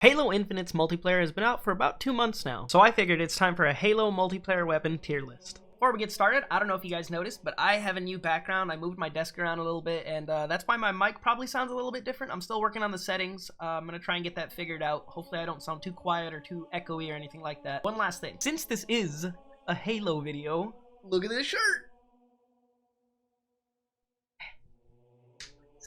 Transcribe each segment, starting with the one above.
Halo Infinite's multiplayer has been out for about 2 months now, so I figured it's time for a Halo multiplayer weapon tier list. Before we get started, I don't know if you guys noticed, but I have a new background. I moved my desk around a little bit, and that's why my mic probably sounds a little bit different. I'm still working on the settings. I'm going to try and get that figured out. Hopefully I don't sound too quiet or too echoey or anything like that. One last thing. Since this is a Halo video, look at this shirt!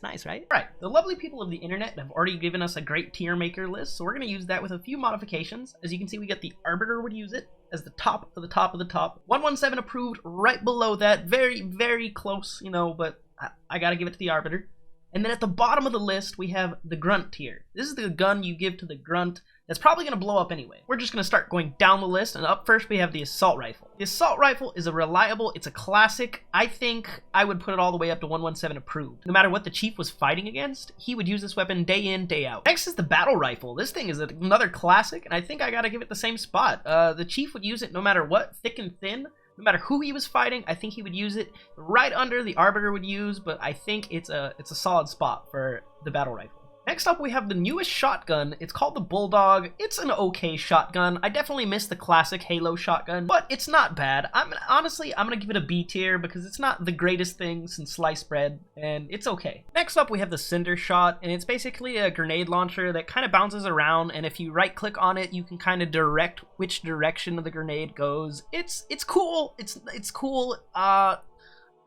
Nice, right? All right, the lovely people of the internet have already given us a great tier maker list, so we're going to use that with a few modifications. As you can see, we got the Arbiter would use it as the top of the top of the top. 117 approved right below that. Very, very close, you know, but I got to give it to the Arbiter. And then at the bottom of the list, we have the Grunt tier. This is the gun you give to the Grunt that's probably going to blow up anyway. We're just going to start going down the list, and up first we have the Assault Rifle. The Assault Rifle is a reliable, it's a classic. I think I would put it all the way up to 117 approved. No matter what the Chief was fighting against, he would use this weapon day in, day out. Next is the Battle Rifle. This thing is another classic, and I think I got to give it the same spot. The Chief would use it no matter what, thick and thin. No matter who he was fighting, I think he would use it. Right under the Arbiter would use, but I think it's a solid spot for the Battle Rifle. Next up, we have the newest shotgun. It's called the Bulldog. It's an okay shotgun. I definitely miss the classic Halo shotgun, but it's not bad. Honestly, I'm gonna give it a B tier because it's not the greatest thing since sliced bread, and it's okay. Next up, we have the Cinder Shot, and it's basically a grenade launcher that kind of bounces around, and if you right-click on it, you can kind of direct which direction the grenade goes. It's cool. It's cool. I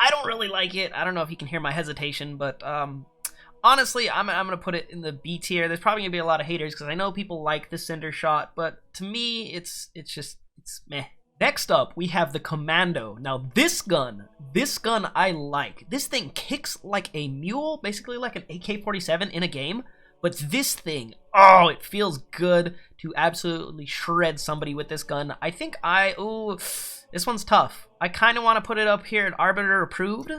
don't really like it. I don't know if you can hear my hesitation, but honestly, I'm gonna put it in the B tier. There's probably gonna be a lot of haters because I know people like the Cinder Shot, but to me, it's meh. Next up, we have the Commando. Now this gun I like. This thing kicks like a mule, basically like an AK-47 in a game. But this thing, oh, it feels good to absolutely shred somebody with this gun. I think this one's tough. I kind of want to put it up here at Arbiter approved,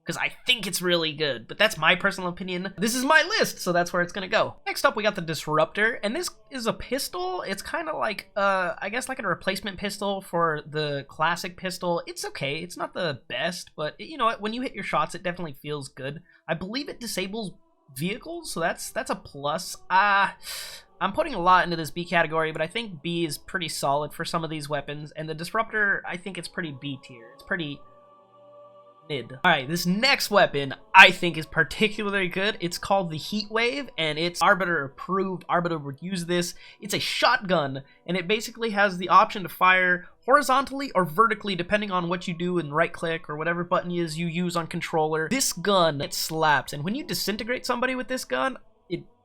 because I think it's really good, but that's my personal opinion. This is my list, so that's where it's gonna go. Next up, we got the Disruptor, and this is a pistol. It's kind of like, I guess like a replacement pistol for the classic pistol. It's okay, it's not the best, but you know what, when you hit your shots, it definitely feels good. I believe it disables vehicles, so that's a plus. I'm putting a lot into this B category, but I think B is pretty solid for some of these weapons, and the Disruptor, I think it's pretty B tier. It's pretty mid. Alright, this next weapon I think is particularly good. It's called the Heatwave, and it's Arbiter approved. Arbiter would use this. It's a shotgun, and it basically has the option to fire horizontally or vertically depending on what you do in right click or whatever button you use on controller. This gun, it slaps, and when you disintegrate somebody with this gun,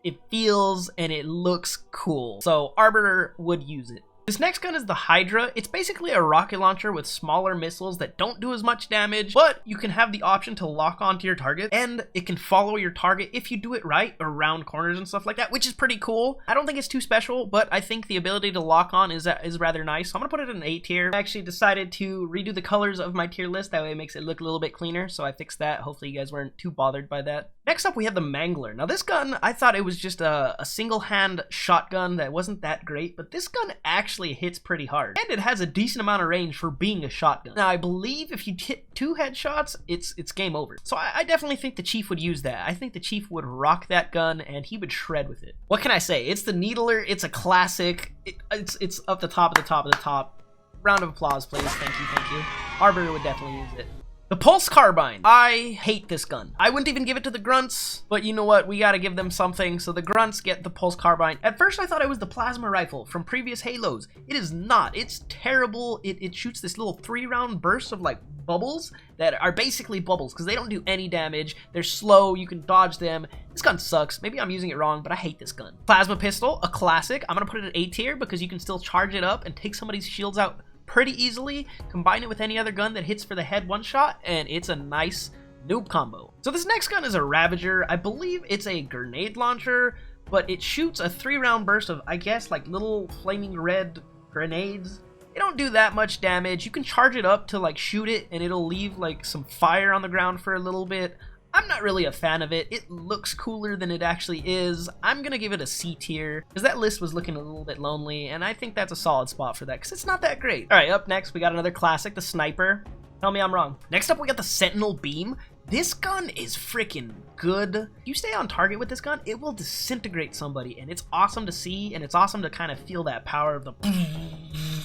it feels and it looks cool. So Arbiter would use it. This next gun is the Hydra. It's basically a rocket launcher with smaller missiles that don't do as much damage, but you can have the option to lock onto your target, and it can follow your target if you do it right around corners and stuff like that, which is pretty cool. I don't think it's too special, but I think the ability to lock on is rather nice. So I'm gonna put it in an A tier. I actually decided to redo the colors of my tier list. That way it makes it look a little bit cleaner, so I fixed that. Hopefully you guys weren't too bothered by that. Next up, we have the Mangler. Now this gun, I thought it was just a single-hand shotgun that wasn't that great, but this gun actually hits pretty hard, and it has a decent amount of range for being a shotgun. Now I believe if you hit 2 headshots, it's game over. So I definitely think the Chief would use that. I think the Chief would rock that gun, and he would shred with it. What can I say? It's the Needler. It's a classic. It's up the top of the top of the top. Round of applause, please. Thank you, thank you. Arbiter would definitely use it. The Pulse Carbine. I hate this gun. I wouldn't even give it to the Grunts, but you know what? We gotta give them something, so the Grunts get the Pulse Carbine. At first, I thought it was the Plasma Rifle from previous Halos. It is not. It's terrible. It shoots this little 3-round burst of, like, bubbles that are basically bubbles, because they don't do any damage. They're slow. You can dodge them. This gun sucks. Maybe I'm using it wrong, but I hate this gun. Plasma Pistol, a classic. I'm gonna put it at A tier, because you can still charge it up and take somebody's shields out pretty easily, combine it with any other gun that hits for the head one shot, and it's a nice noob combo. So this next gun is a Ravager. I believe it's a grenade launcher, but it shoots a 3-round burst of, I guess, like little flaming red grenades. They don't do that much damage. You can charge it up to like shoot it, and it'll leave like some fire on the ground for a little bit. I'm not really a fan of it. It looks cooler than it actually is. I'm gonna give it a C tier, because that list was looking a little bit lonely, and I think that's a solid spot for that, because it's not that great. Alright, up next, we got another classic, the Sniper. Tell me I'm wrong. Next up, we got the Sentinel Beam. This gun is freaking good. If you stay on target with this gun, it will disintegrate somebody, and it's awesome to see, and it's awesome to kind of feel that power of the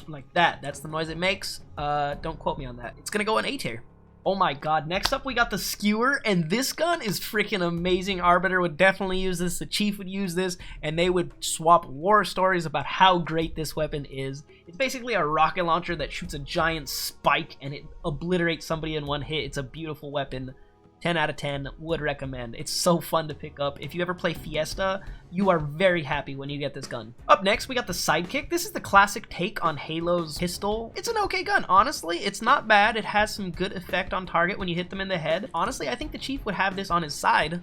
like that. That's the noise it makes. Don't quote me on that. It's gonna go in A tier. Oh my god, next up we got the skewer, and this gun is freaking amazing. Arbiter would definitely use this, the Chief would use this, and they would swap war stories about how great this weapon is. It's basically a rocket launcher that shoots a giant spike and it obliterates somebody in one hit. It's a beautiful weapon. 10 out of 10, would recommend. It's so fun to pick up. If you ever play Fiesta, you are very happy when you get this gun. Up next, we got the sidekick. This is the classic take on Halo's pistol. It's an okay gun, honestly. It's not bad. It has some good effect on target when you hit them in the head. Honestly, I think the Chief would have this on his side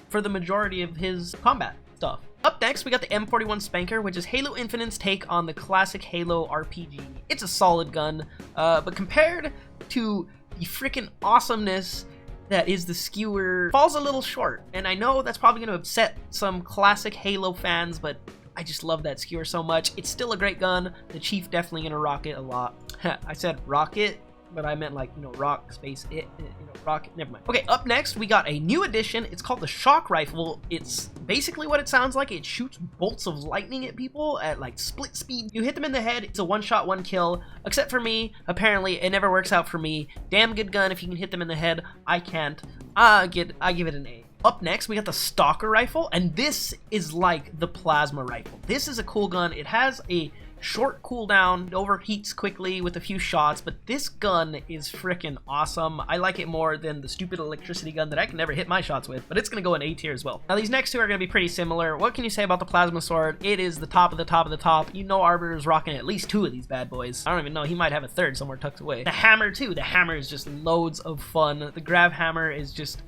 for the majority of his combat stuff. Up next, we got the M41 Spanker, which is Halo Infinite's take on the classic Halo RPG. It's a solid gun, but compared to the freaking awesomeness that is the skewer, falls a little short. And I know that's probably going to upset some classic Halo fans, but I just love that skewer so much. It's still a great gun. The Chief definitely going to rock it a lot. I said rocket, but I meant like, you know, rock, space, it, you know, rocket, never mind. Okay, up next, we got a new addition. It's called the shock rifle. It's basically what it sounds like. It shoots bolts of lightning at people at like split speed. You hit them in the head, it's a one shot, one kill, except for me. Apparently, it never works out for me. Damn good gun if you can hit them in the head. I can't. I give it an A. Up next, we got the stalker rifle, and this is like the plasma rifle. This is a cool gun. It has a short cooldown, it overheats quickly with a few shots, but this gun is freaking awesome. I like it more than the stupid electricity gun that I can never hit my shots with, but it's gonna go in A tier as well. Now these next two are gonna be pretty similar. What can you say about the plasma sword? It is the top of the top of the top. You know Arbiter's rocking at least two of these bad boys. I don't even know, he might have a third somewhere tucked away. The hammer too. The hammer is just loads of fun. The grab hammer is just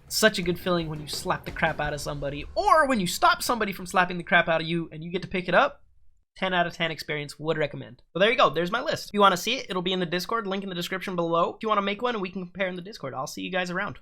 such a good feeling when you slap the crap out of somebody, or when you stop somebody from slapping the crap out of you and you get to pick it up. 10 out of 10 experience, would recommend. So there you go, there's my list. If you want to see it, it'll be in the Discord, link in the description below. If you want to make one, we can compare in the Discord. I'll see you guys around.